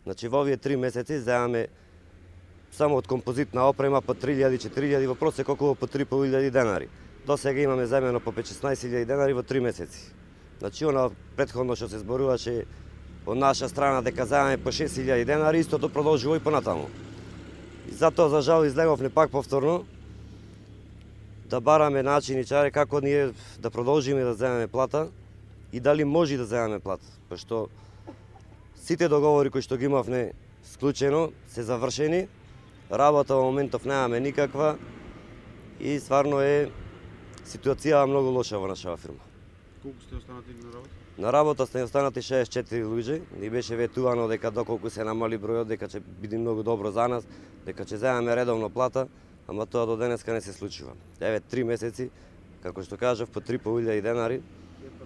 Значи во овие 3 месеци земаме само од композитна опрема по 3.000-4.000, во просек околу по 3.500 денари. До сега имаме земено по 15.000 денари во 3 месеци. Значи она претходно што се зборуваше од наша страна дека земаме по 6.000 денари, истото продолжува и понатаму. И затоа за жал излеговме пак повторно да бараме начини чаре како ние да продолжиме да земеме плата и дали може да земеме плата, пошто сите договори кои што ги имавме склучено се завршени, работа во моментов немаме никаква и стварно е ситуација многу лоша во нашава фирма. Колку сте останати на работа? На работа сте останати 64 луѓе, ни беше ветувано дека доколку се намали бројот дека ќе биде многу добро за нас, дека ќе земеме редовно плата, ама тоа до денеска не се случува. Еве 3 месеци, како што кажав, по 3.500 денари,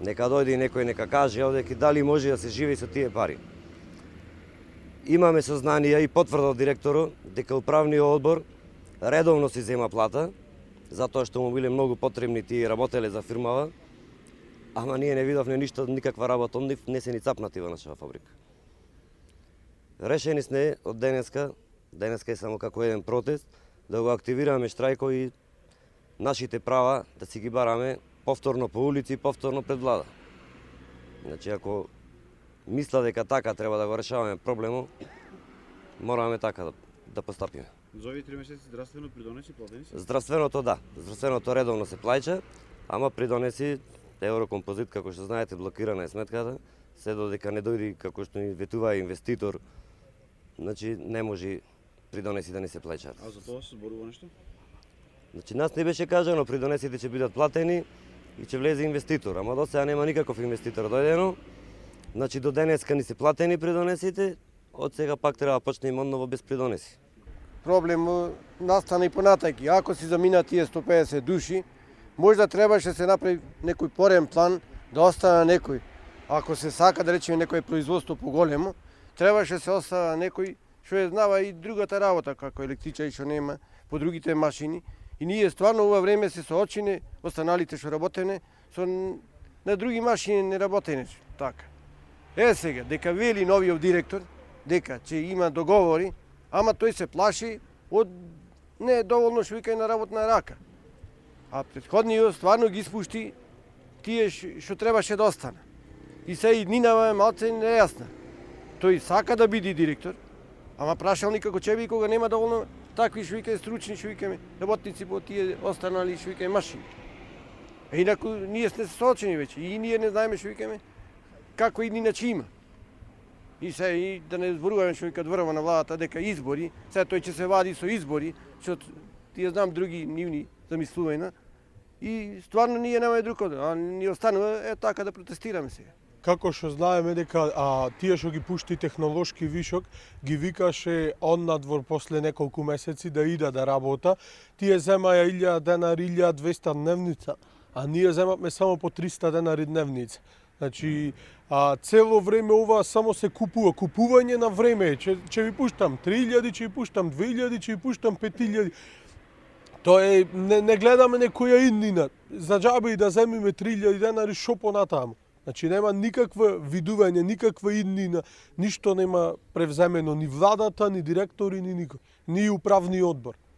нека дојде и некој нека каже овде дали може да се живее со тие пари. Имаме сознание и потврда од директорот дека управниот одбор редовно си зема плата, затоа што му биле многу потребни тие работеле за фирмава, ама ние не видовме ништо, никаква работа од нив, не се ни цапнати во нашава фабрика. Решени сме од денеска е само како еден протест, да го активираме штрајко и нашите права да си ги бараме повторно по улици, повторно пред влада. Значи, ако мисла дека така треба да го решаваме проблемот, мораме така да постапиме. За овие 3 месеци здравствено придонеси платени се? Здравственото да, здравственото редовно се плаќа, ама придонеси Еврокомпозит, како што знаете, блокирана е сметката, се додека не дојде како што ни ветува инвеститор, значи не може придонеси да не се плаќаат. А за тоа се зборува нешто? Значи нас не беше кажано придонесите ќе бидат платени и ќе влезе инвеститор, ама до сега нема никаков инвеститор дојдено. Значи до денеска ни се платени придонесите, од сега пак треба да почнеме одново без придонеси. Проблем настана и понатајки. Ако си замина тие 150 души, можда требаше да се направи некој порен план да остана некој. Ако се сака да речеме некој производство поголемо, требаше се остава некој што ја знава и другата работа, како електричари што нема, по другите машини. И ние стварно ова време се соочине, останалите што работене, со на други машини не работене. Така. Сега, дека вели новиот директор, дека ќе има договори, ама тој се плаши од не е доволно што вика и на работна рака. А претходниот стварно ги испушти тие што требаше да остана. И се и днинава малце нејасна. Тој сака да биде директор, ама прашал никако ќе би кога нема доволно такви што вика стручни што викаме работници по тие останали што викаме машини. Инаку ние сме соочени веќе и ние не знаеме што викаме како и иначе има. И се и да не зборуваме што вика дворава на владата дека избори, се тој ќе се вади со избори, што тие знам други нивни замислувања. И стварно ние немаме друг одбор, а ни останува така да протестираме сега. Како што знаеме дека тие што ги пушти технолошки вишок, ги викаше он надвор после неколку месеци да иде да работа, тие земаја 1000 денари, 1200 дневница, а ние земавме само по 300 денари дневница. Значи, цело време ова само се купува, купување на време, ќе ви пуштам 3000, ќе ви пуштам 2000, ќе ви пуштам 5000. Тоа е, не гледаме некоја иднина, за џабе и да земиме 3000 денари, шо понатаму. Значи нема никаква видување, никаква иднина, ништо нема превземено ни владата, ни директори, ни никој, ни управниот одбор.